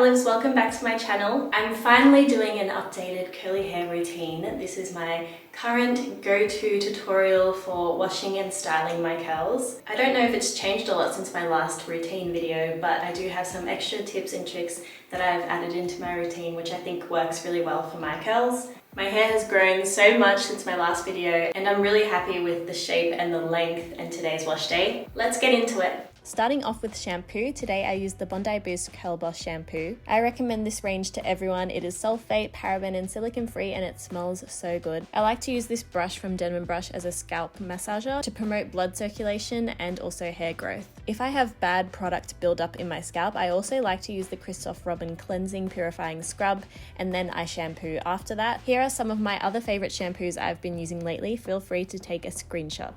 olives, welcome back to my channel. I'm finally doing an updated curly hair routine. This is my current go-to tutorial for washing and styling my curls. I don't know if it's changed a lot since my last routine video, but I do have some extra tips and tricks that I've added into my routine which I think works really well for my curls. My hair has grown so much since my last video and I'm really happy with the shape and the length and today's wash day. Let's get into it. Starting off with shampoo, today I used the Bondi Boost Curl Boss shampoo. I recommend this range to everyone. It is sulfate, paraben and silicone free and it smells so good. I like to use this brush from Denman Brush as a scalp massager to promote blood circulation and also hair growth. If I have bad product buildup in my scalp, I also like to use the Christoph Robin Cleansing Purifying Scrub and then I shampoo after that. Here are some of my other favorite shampoos I've been using lately. Feel free to take a screenshot.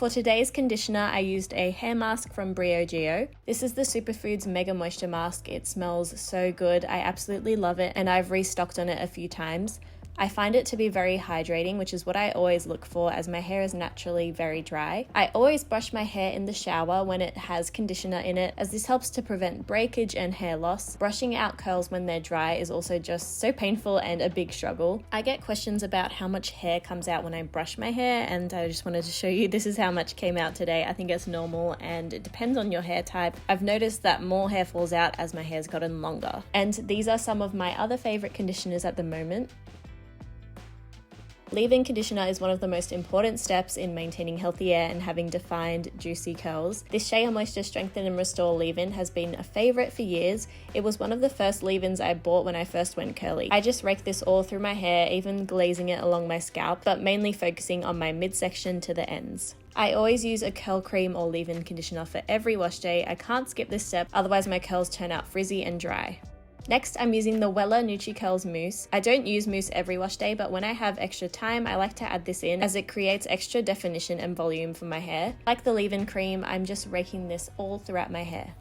For today's conditioner, I used a hair mask from Briogeo. This is the Superfoods Mega Moisture Mask. It smells so good. I absolutely love it and I've restocked on it a few times. I find it to be very hydrating, which is what I always look for as my hair is naturally very dry. I always brush my hair in the shower when it has conditioner in it, as this helps to prevent breakage and hair loss. Brushing out curls when they're dry is also just so painful and a big struggle. I get questions about how much hair comes out when I brush my hair, and I just wanted to show you this is how much came out today. I think it's normal and it depends on your hair type. I've noticed that more hair falls out as my hair's gotten longer. And these are some of my other favorite conditioners at the moment. Leave-in conditioner is one of the most important steps in maintaining healthy hair and having defined, juicy curls. This Shea Moisture Strengthen and Restore leave-in has been a favorite for years. It was one of the first leave-ins I bought when I first went curly. I just rake this all through my hair, even glazing it along my scalp, but mainly focusing on my midsection to the ends. I always use a curl cream or leave-in conditioner for every wash day. I can't skip this step, otherwise my curls turn out frizzy and dry. Next, I'm using the Wella Nutri-Curls Mousse. I don't use mousse every wash day, but when I have extra time, I like to add this in as it creates extra definition and volume for my hair. Like the leave-in cream, I'm just raking this all throughout my hair.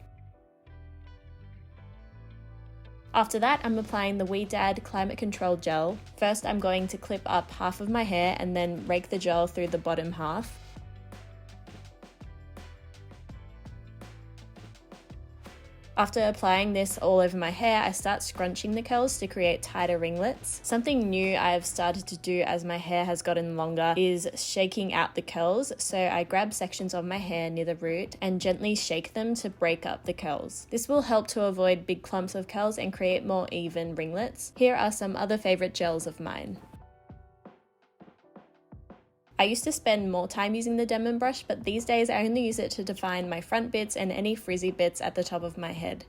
After that, I'm applying the Ouidad Climate Control Gel. First, I'm going to clip up half of my hair and then rake the gel through the bottom half. After applying this all over my hair, I start scrunching the curls to create tighter ringlets. Something new I've started to do as my hair has gotten longer is shaking out the curls. So I grab sections of my hair near the root and gently shake them to break up the curls. This will help to avoid big clumps of curls and create more even ringlets. Here are some other favorite gels of mine. I used to spend more time using the Denman brush, but these days I only use it to define my front bits and any frizzy bits at the top of my head.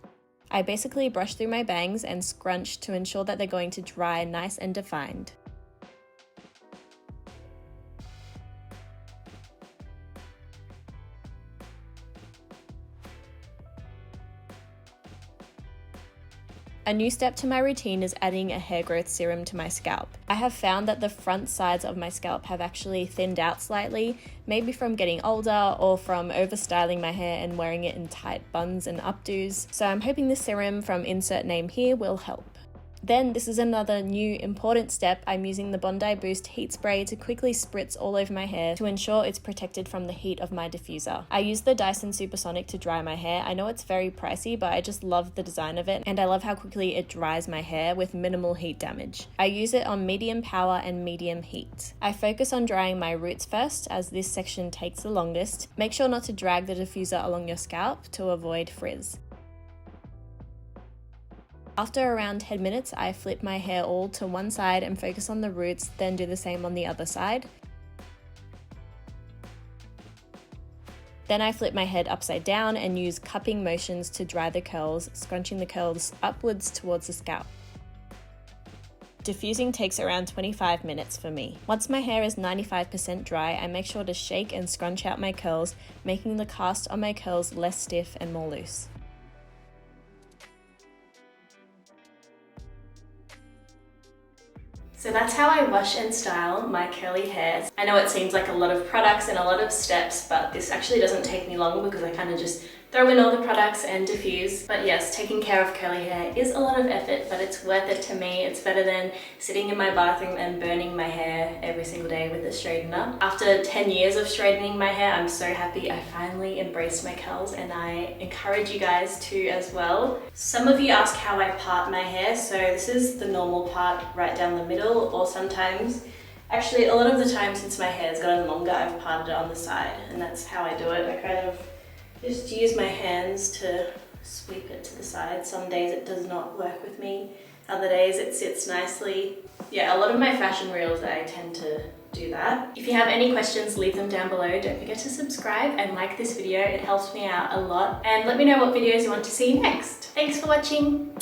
I basically brush through my bangs and scrunch to ensure that they're going to dry nice and defined. A new step to my routine is adding a hair growth serum to my scalp. I have found that the front sides of my scalp have actually thinned out slightly, maybe from getting older or from overstyling my hair and wearing it in tight buns and updos. So I'm hoping this serum from insert name here will help. Then this is another new important step. I'm using the Bondi Boost Heat Spray to quickly spritz all over my hair to ensure it's protected from the heat of my diffuser. I use the Dyson Supersonic to dry my hair. I know it's very pricey, but I just love the design of it and I love how quickly it dries my hair with minimal heat damage. I use it on medium power and medium heat. I focus on drying my roots first as this section takes the longest. Make sure not to drag the diffuser along your scalp to avoid frizz. After around 10 minutes, I flip my hair all to one side and focus on the roots, then do the same on the other side. Then I flip my head upside down and use cupping motions to dry the curls, scrunching the curls upwards towards the scalp. Diffusing takes around 25 minutes for me. Once my hair is 95% dry, I make sure to shake and scrunch out my curls, making the cast on my curls less stiff and more loose. So that's how I wash and style my curly hair. I know it seems like a lot of products and a lot of steps, but this actually doesn't take me long because I kind of just throw in all the products and diffuse. But yes, taking care of curly hair is a lot of effort, but it's worth it to me. It's better than sitting in my bathroom and burning my hair every single day with a straightener. After 10 years of straightening my hair, I'm so happy I finally embraced my curls, and I encourage you guys to as well. Some of you ask how I part my hair, so this is the normal part right down the middle, or sometimes, actually a lot of the time since my hair's gotten longer, I've parted it on the side, and that's how I do it. I kind of just use my hands to sweep it to the side. Some days it does not work with me, other days it sits nicely. Yeah, a lot of my fashion reels I tend to do that. If you have any questions, leave them down below. Don't forget to subscribe and like this video, it helps me out a lot. And let me know what videos you want to see next. Thanks for watching.